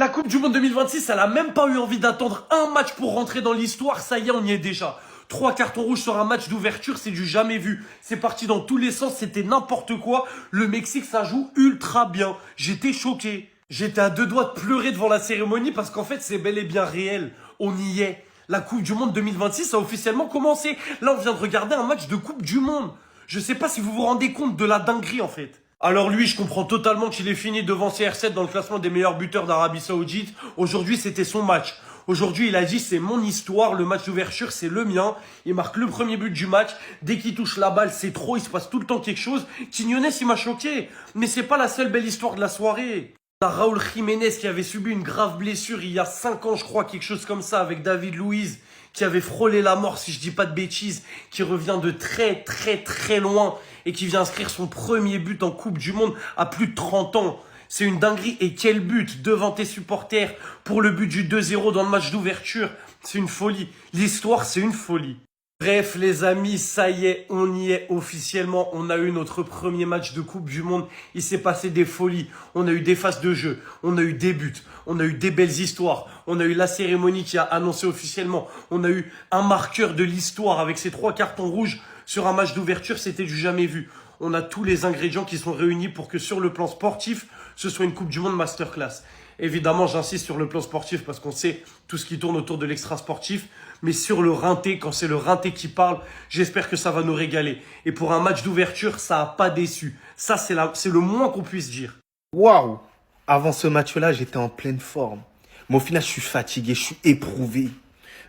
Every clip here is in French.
La Coupe du Monde 2026, elle a même pas eu envie d'attendre un match pour rentrer dans l'histoire. Ça y est, on y est déjà. 3 cartons rouges sur un match d'ouverture, c'est du jamais vu. C'est parti dans tous les sens, c'était n'importe quoi. Le Mexique, ça joue ultra bien. J'étais choqué. J'étais à deux doigts de pleurer devant la cérémonie parce qu'en fait, c'est bel et bien réel. On y est. La Coupe du Monde 2026 a officiellement commencé. Là, on vient de regarder un match de Coupe du Monde. Je sais pas si vous vous rendez compte de la dinguerie, en fait. Alors lui, je comprends totalement qu'il est fini devant CR7 dans le classement des meilleurs buteurs d'Arabie Saoudite. Aujourd'hui, c'était son match. Aujourd'hui, il a dit, c'est mon histoire, le match d'ouverture, c'est le mien. Il marque le premier but du match. Dès qu'il touche la balle, c'est trop, il se passe tout le temps quelque chose. Quiñones, il m'a choqué. Mais c'est pas la seule belle histoire de la soirée. On a Raúl Jiménez qui avait subi une grave blessure il y a 5 ans, je crois, quelque chose comme ça, avec David Luiz, qui avait frôlé la mort, si je dis pas de bêtises, qui revient de très très très loin et qui vient inscrire son premier but en Coupe du Monde à plus de 30 ans. C'est une dinguerie. Et quel but devant tes supporters pour le but du 2-0 dans le match d'ouverture. C'est une folie. L'histoire, c'est une folie. Bref, les amis, ça y est, on y est officiellement. On a eu notre premier match de Coupe du Monde. Il s'est passé des folies. On a eu des phases de jeu. On a eu des buts. On a eu des belles histoires. On a eu la cérémonie qui a annoncé officiellement. On a eu un marqueur de l'histoire avec ses 3 cartons rouges sur un match d'ouverture. C'était du jamais vu. On a tous les ingrédients qui sont réunis pour que sur le plan sportif, ce soit une Coupe du Monde masterclass. Évidemment, j'insiste sur le plan sportif parce qu'on sait tout ce qui tourne autour de l'extra-sportif. Mais sur le rinté, quand c'est le rinté qui parle, j'espère que ça va nous régaler. Et pour un match d'ouverture, ça n'a pas déçu. Ça, c'est le moins qu'on puisse dire. Waouh! Avant ce match-là, j'étais en pleine forme. Mais au final, je suis fatigué, je suis éprouvé.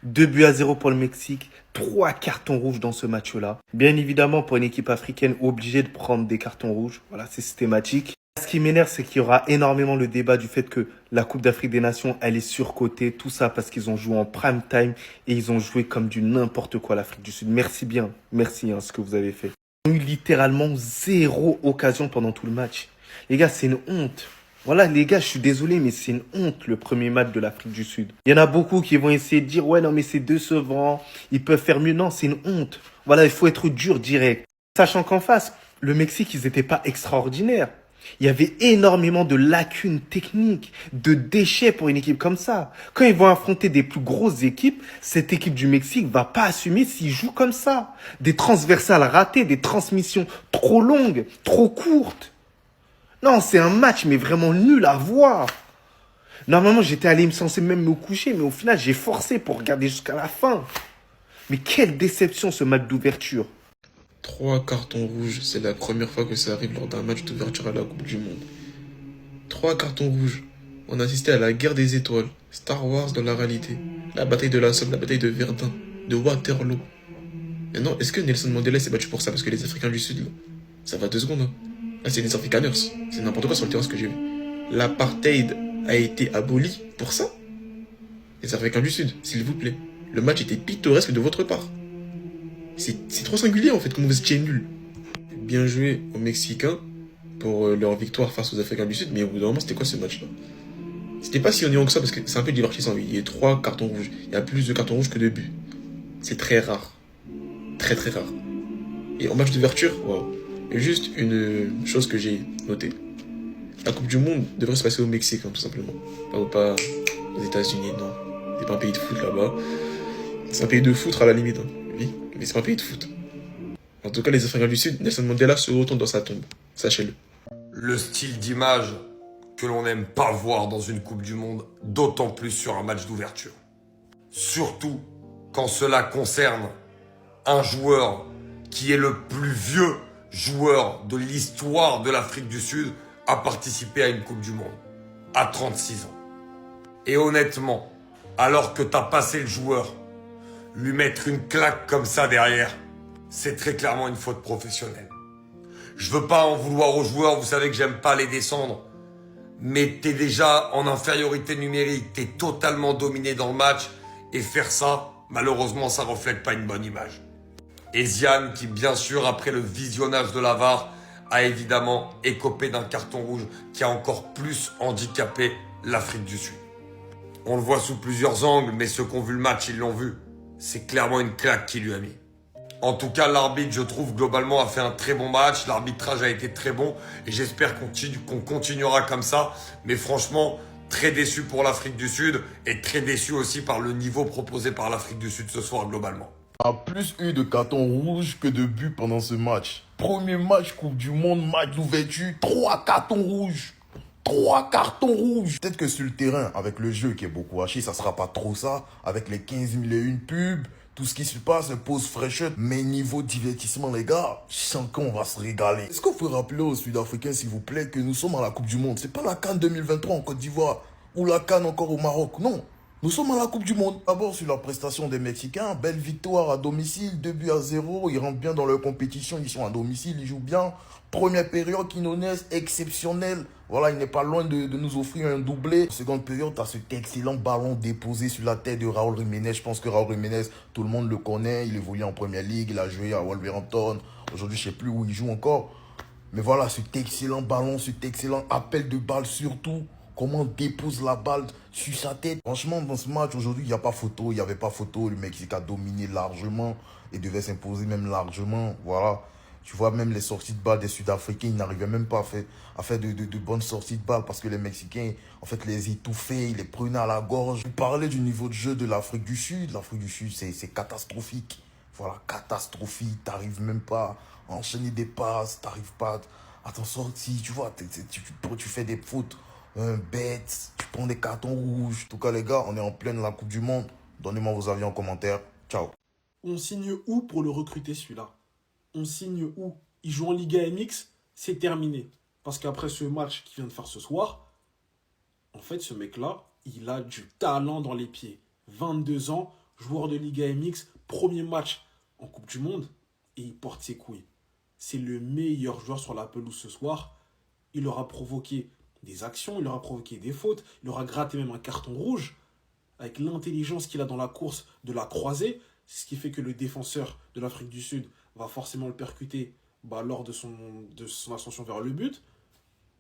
2-0 pour le Mexique, 3 cartons rouges dans ce match-là. Bien évidemment, pour une équipe africaine, obligée de prendre des cartons rouges. Voilà, c'est systématique. Ce qui m'énerve, c'est qu'il y aura énormément le débat du fait que la Coupe d'Afrique des Nations, elle est surcotée. Tout ça parce qu'ils ont joué en prime time et ils ont joué comme du n'importe quoi l'Afrique du Sud. Merci bien. Merci, ce que vous avez fait. Ils ont eu littéralement 0 occasion pendant tout le match. Les gars, c'est une honte. Voilà, les gars, je suis désolé, mais c'est une honte, le premier match de l'Afrique du Sud. Il y en a beaucoup qui vont essayer de dire, ouais, non, mais c'est décevant, ils peuvent faire mieux. Non, c'est une honte. Voilà, il faut être dur, direct. Sachant qu'en face, le Mexique, ils n'étaient pas extraordinaires. Il y avait énormément de lacunes techniques, de déchets pour une équipe comme ça. Quand ils vont affronter des plus grosses équipes, cette équipe du Mexique va pas assumer s'ils jouent comme ça. Des transversales ratées, des transmissions trop longues, trop courtes. Non, c'est un match, mais vraiment nul à voir. Normalement, j'étais allé censé même me coucher, mais au final, j'ai forcé pour regarder jusqu'à la fin. Mais quelle déception, ce match d'ouverture. 3 cartons rouges, c'est la première fois que ça arrive lors d'un match d'ouverture à la Coupe du Monde. 3 cartons rouges. On assistait à la guerre des étoiles, Star Wars dans la réalité, la bataille de la Somme, la bataille de Verdun, de Waterloo. Maintenant, est-ce que Nelson Mandela s'est battu pour ça parce que les Africains du Sud, là, ça va 2 secondes, hein. Là, c'est des Afrikaners. C'est n'importe quoi sur le terrain ce que j'ai vu. L'apartheid a été aboli pour ça. Les Africains du Sud, s'il vous plaît. Le match était pittoresque de votre part. C'est trop singulier en fait, comme vous étiez nuls. Bien joué aux Mexicains pour leur victoire face aux Africains du Sud, mais au bout d'un moment, c'était quoi ce match-là? C'était pas si ennuyant que ça parce que c'est un peu divertissant. Il y a 3 cartons rouges. Il y a plus de cartons rouges que de buts. C'est très rare. Très très rare. Et en match d'ouverture, waouh. Et juste une chose que j'ai notée. La Coupe du Monde devrait se passer au Mexique, hein, tout simplement. Pas aux États-Unis, non. C'est pas un pays de foot là-bas. C'est un pays de foot à la limite, hein. Oui, mais c'est pas un pays de foot. En tout cas, les Africains du Sud, Nelson Mandela se retourne dans sa tombe. Sachez-le. Le style d'image que l'on n'aime pas voir dans une Coupe du Monde, d'autant plus sur un match d'ouverture. Surtout quand cela concerne un joueur qui est le plus vieux joueur de l'histoire de l'Afrique du Sud à participer à une Coupe du Monde, à 36 ans. Et honnêtement, alors que t'as passé le joueur, lui mettre une claque comme ça derrière, c'est très clairement une faute professionnelle. Je veux pas en vouloir aux joueurs, vous savez que j'aime pas les descendre, mais t'es déjà en infériorité numérique, t'es totalement dominé dans le match, et faire ça, malheureusement, ça reflète pas une bonne image. Et Ziane, qui bien sûr, après le visionnage de la VAR, a évidemment écopé d'un carton rouge qui a encore plus handicapé l'Afrique du Sud. On le voit sous plusieurs angles, mais ceux qui ont vu le match, ils l'ont vu. C'est clairement une claque qu'il lui a mis. En tout cas, l'arbitre, je trouve, globalement, a fait un très bon match. L'arbitrage a été très bon et j'espère qu'on continuera comme ça. Mais franchement, très déçu pour l'Afrique du Sud et très déçu aussi par le niveau proposé par l'Afrique du Sud ce soir globalement. A plus eu de cartons rouges que de buts pendant ce match. Premier match Coupe du Monde, match d'ouverture, 3 cartons rouges. 3 cartons rouges. Peut-être que sur le terrain, avec le jeu qui est beaucoup haché, ça sera pas trop ça. Avec les 15 000 et une pubs, tout ce qui se passe, pose fraîcheur. Mais niveau divertissement, les gars, je sens qu'on va se régaler. Est-ce qu'il faut rappeler aux Sud-Africains, s'il vous plaît, que nous sommes à la Coupe du Monde? C'est pas la CAN 2023 en Côte d'Ivoire ou la CAN encore au Maroc, non. Nous sommes à la Coupe du Monde. D'abord sur la prestation des Mexicains, belle victoire à domicile, 2-0. Ils rentrent bien dans leur compétition, ils sont à domicile, ils jouent bien. Première période, Quinones, exceptionnel. Voilà, il n'est pas loin de nous offrir un doublé. Seconde période, tu as cet excellent ballon déposé sur la tête de Raúl Jiménez. Je pense que Raúl Jiménez, tout le monde le connaît. Il évolue en Première Ligue, il a joué à Wolverhampton. Aujourd'hui, je ne sais plus où il joue encore. Mais voilà, cet excellent ballon, cet excellent appel de balle surtout. Comment on dépose la balle sur sa tête. Franchement, dans ce match, aujourd'hui, il n'y a pas photo. Il n'y avait pas photo. Le Mexique a dominé largement et devait s'imposer même largement. Voilà. Tu vois, même les sorties de balle des Sud-Africains, ils n'arrivaient même pas à faire de bonnes sorties de balle parce que les Mexicains, en fait, les étouffaient, ils les prenaient à la gorge. Vous parlez du niveau de jeu de l'Afrique du Sud. L'Afrique du Sud, c'est catastrophique. Voilà, catastrophique. Tu n'arrives même pas à enchaîner des passes. Tu n'arrives pas à t'en sortir. Tu vois, tu fais des fautes bêtes. Tu prends des cartons rouges. En tout cas, les gars, on est en pleine la Coupe du Monde. Donnez-moi vos avis en commentaire. Ciao. On signe où pour le recruter celui-là? On signe où? Il joue en Liga MX, c'est terminé. Parce qu'après ce match qu'il vient de faire ce soir, en fait, ce mec-là, il a du talent dans les pieds. 22 ans, joueur de Liga MX, premier match en Coupe du Monde, et il porte ses couilles. C'est le meilleur joueur sur la pelouse ce soir. Il aura provoqué des actions, il aura provoqué des fautes, il aura gratté même un carton rouge. Avec l'intelligence qu'il a dans la course de la croisée, ce qui fait que le défenseur de l'Afrique du Sud va forcément le percuter lors de son ascension vers le but.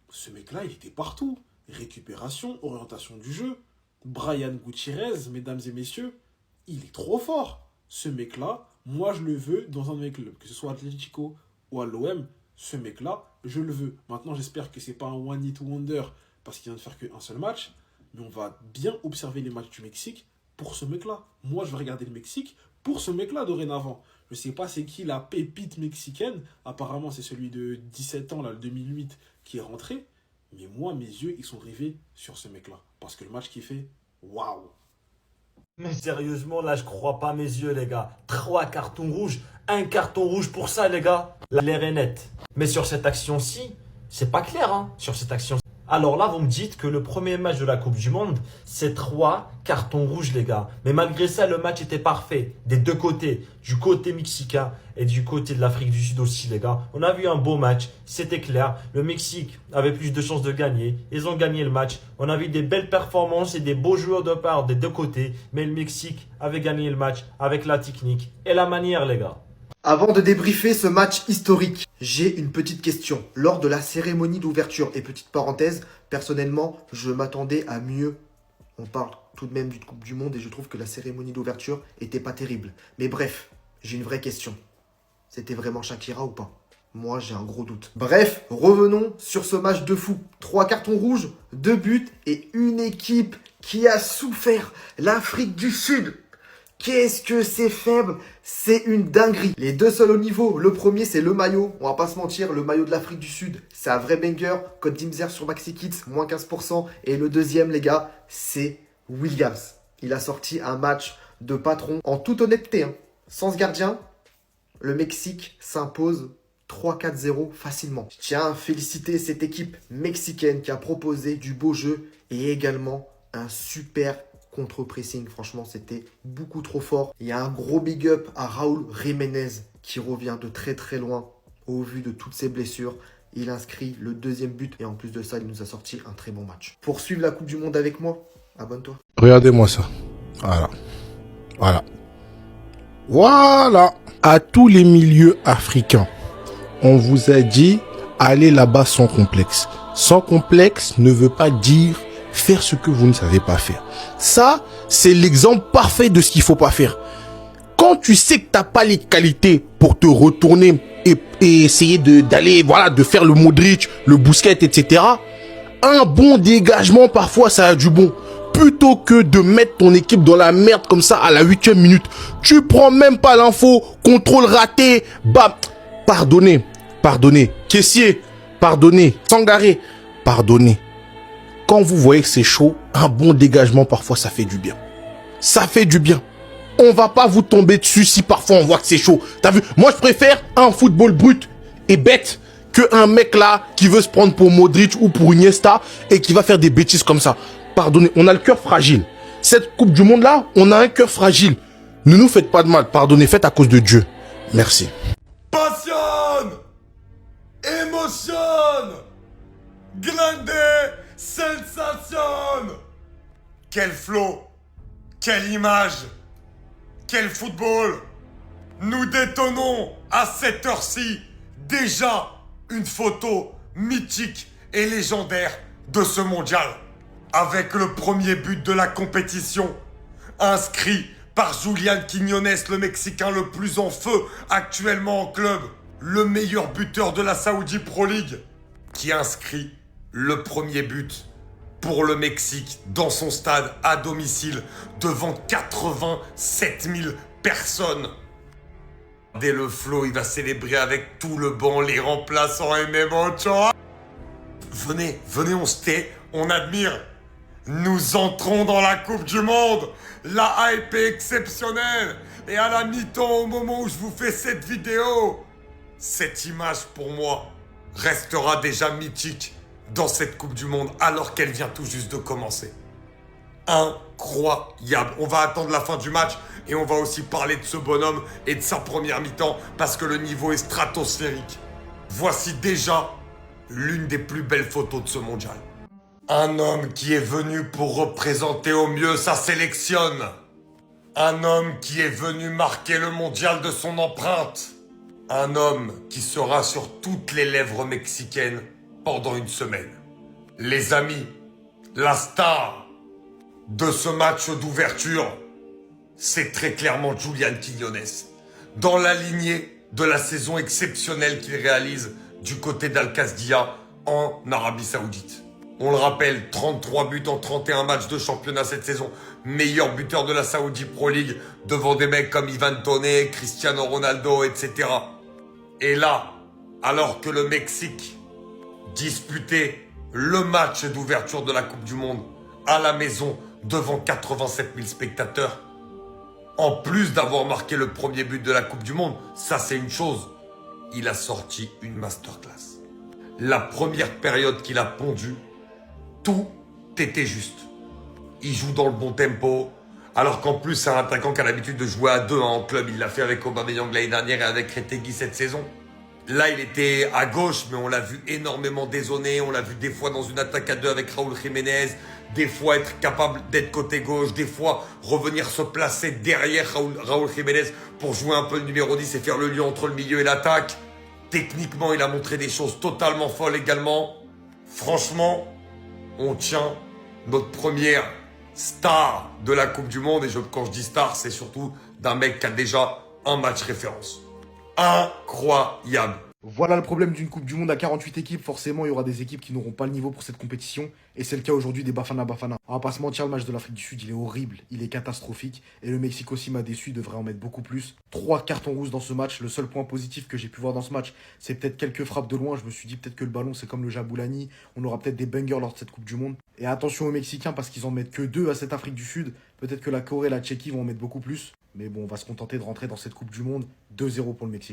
Ce mec-là, il était partout. Récupération, orientation du jeu. Brian Gutiérrez, mesdames et messieurs, il est trop fort. Ce mec-là, moi je le veux dans un de mes clubs, que ce soit Atlético ou à l'OM. Ce mec-là, je le veux. Maintenant, j'espère que c'est pas un one hit wonder parce qu'il vient de faire qu'un seul match. Mais on va bien observer les matchs du Mexique pour ce mec-là. Moi, je vais regarder le Mexique pour ce mec-là dorénavant. Je sais pas c'est qui la pépite mexicaine. Apparemment, c'est celui de 17 ans, là, le 2008, qui est rentré. Mais moi, mes yeux, ils sont rivés sur ce mec-là. Parce que le match qu'il fait, waouh! Mais sérieusement, là, je crois pas mes yeux, les gars. 3 cartons rouges, 1 carton rouge pour ça, les gars. L'air est net. Mais sur cette action-ci, c'est pas clair, hein, sur cette action. Alors là, vous me dites que le premier match de la Coupe du Monde, c'est 3 cartons rouges, les gars. Mais malgré ça, le match était parfait. Des deux côtés, du côté mexicain et du côté de l'Afrique du Sud aussi, les gars. On a vu un beau match, c'était clair. Le Mexique avait plus de chances de gagner. Ils ont gagné le match. On a vu des belles performances et des beaux joueurs de part des deux côtés. Mais le Mexique avait gagné le match avec la technique et la manière, les gars. Avant de débriefer ce match historique, j'ai une petite question. Lors de la cérémonie d'ouverture, et petite parenthèse, personnellement, je m'attendais à mieux. On parle tout de même d'une Coupe du Monde et je trouve que la cérémonie d'ouverture était pas terrible. Mais bref, j'ai une vraie question. C'était vraiment Shakira ou pas? Moi, j'ai un gros doute. Bref, revenons sur ce match de fou. 3 cartons rouges, 2 buts et une équipe qui a souffert. L'Afrique du Sud. Qu'est-ce que c'est faible? C'est une dinguerie. Les deux seuls au niveau. Le premier, c'est le maillot. On va pas se mentir, le maillot de l'Afrique du Sud, c'est un vrai banger. Code d'Imzer sur Maxi Kids, moins 15%. Et le deuxième, les gars, c'est Williams. Il a sorti un match de patron. En toute honnêteté, hein, sans ce gardien, le Mexique s'impose 3-4-0 facilement. Je tiens à féliciter cette équipe mexicaine qui a proposé du beau jeu et également un super contre-pressing. Franchement, c'était beaucoup trop fort. Il y a un gros big up à Raúl Jiménez qui revient de très très loin au vu de toutes ses blessures. Il inscrit le deuxième but et en plus de ça, il nous a sorti un très bon match. Pour suivre la Coupe du Monde avec moi, abonne-toi. Regardez-moi ça. Voilà. Voilà. Voilà. À tous les milieux africains, on vous a dit, allez là-bas sans complexe. Sans complexe ne veut pas dire faire ce que vous ne savez pas faire. Ça, c'est l'exemple parfait de ce qu'il faut pas faire. Quand tu sais que t'as pas les qualités pour te retourner et essayer d'aller, voilà, de faire le Modric, le Busquets, etc., Un bon dégagement, parfois, ça a du bon. Plutôt que de mettre ton équipe dans la merde comme ça à la 8e minute. Tu prends même pas l'info. Contrôle raté. Bam. Pardonnez. Pardonnez. Caissier. Pardonnez. Sangaré. Pardonnez. Quand vous voyez que c'est chaud, un bon dégagement, parfois, ça fait du bien. Ça fait du bien. On va pas vous tomber dessus si parfois on voit que c'est chaud. T'as vu? Moi, je préfère un football brut et bête que un mec là qui veut se prendre pour Modric ou pour Iniesta et qui va faire des bêtises comme ça. Pardonnez, on a le cœur fragile. Cette Coupe du Monde là, on a un cœur fragile. Ne nous faites pas de mal. Pardonnez, faites à cause de Dieu. Merci. Passion, émotion, grande sensation. Quel flow, quelle image, quel football. Nous détonnons à cette heure-ci déjà une photo mythique et légendaire de ce mondial. Avec le premier but de la compétition, inscrit par Julián Quiñones, le Mexicain le plus en feu actuellement en club, le meilleur buteur de la Saudi Pro League, qui inscrit le premier but pour le Mexique dans son stade à domicile devant 87 000 personnes. Dès le flow, il va célébrer avec tout le banc, les remplaçants et même Ochoa. Venez, on se tait, on admire. Nous entrons dans la Coupe du Monde. La hype est exceptionnelle. Et à la mi-temps, au moment où je vous fais cette vidéo, cette image pour moi restera déjà mythique dans cette Coupe du Monde alors qu'elle vient tout juste de commencer. Incroyable. On va attendre la fin du match et on va aussi parler de ce bonhomme et de sa première mi-temps parce que le niveau est stratosphérique. Voici déjà l'une des plus belles photos de ce mondial. Un homme qui est venu pour représenter au mieux sa sélection. Un homme qui est venu marquer le mondial de son empreinte. Un homme qui sera sur toutes les lèvres mexicaines pendant une semaine. Les amis, la star de ce match d'ouverture, c'est très clairement Julián Quiñones. Dans la lignée de la saison exceptionnelle qu'il réalise du côté d'Al-Qasdiya en Arabie Saoudite. On le rappelle, 33 buts en 31 matchs de championnat cette saison. Meilleur buteur de la Saudi Pro League devant des mecs comme Ivan Toney, Cristiano Ronaldo, etc. Et là, alors que le Mexique disputait le match d'ouverture de la Coupe du Monde à la maison devant 87 000 spectateurs, en plus d'avoir marqué le premier but de la Coupe du Monde, ça c'est une chose, il a sorti une masterclass. La première période qu'il a pondue, tout était juste. Il joue dans le bon tempo, alors qu'en plus c'est un attaquant qui a l'habitude de jouer à deux en club. Il l'a fait avec Aubameyang l'année dernière et avec Retegui cette saison. Là il était à gauche, mais on l'a vu énormément dézonné. On l'a vu des fois dans une attaque à deux avec Raúl Jiménez, des fois être capable d'être côté gauche, des fois revenir se placer derrière Raúl Jiménez pour jouer un peu le numéro 10 et faire le lien entre le milieu et l'attaque. Techniquement il a montré des choses totalement folles également. Franchement, on tient notre première star de la Coupe du Monde. Et quand je dis star, c'est surtout d'un mec qui a déjà un match référence. Incroyable. Voilà le problème d'une Coupe du Monde à 48 équipes. Forcément, il y aura des équipes qui n'auront pas le niveau pour cette compétition. Et c'est le cas aujourd'hui des Bafana Bafana. On va pas se mentir, le match de l'Afrique du Sud, il est horrible. Il est catastrophique. Et le Mexique aussi m'a déçu. Il devrait en mettre beaucoup plus. 3 cartons rouges dans ce match. Le seul point positif que j'ai pu voir dans ce match, c'est peut-être quelques frappes de loin. Je me suis dit peut-être que le ballon, c'est comme le Jaboulani. On aura peut-être des bangers lors de cette Coupe du Monde. Et attention aux Mexicains parce qu'ils en mettent que 2 à cette Afrique du Sud. Peut-être que la Corée et la Tchéquie vont en mettre beaucoup plus. Mais bon, on va se contenter de rentrer dans cette Coupe du Monde. 2-0 pour le Mexique.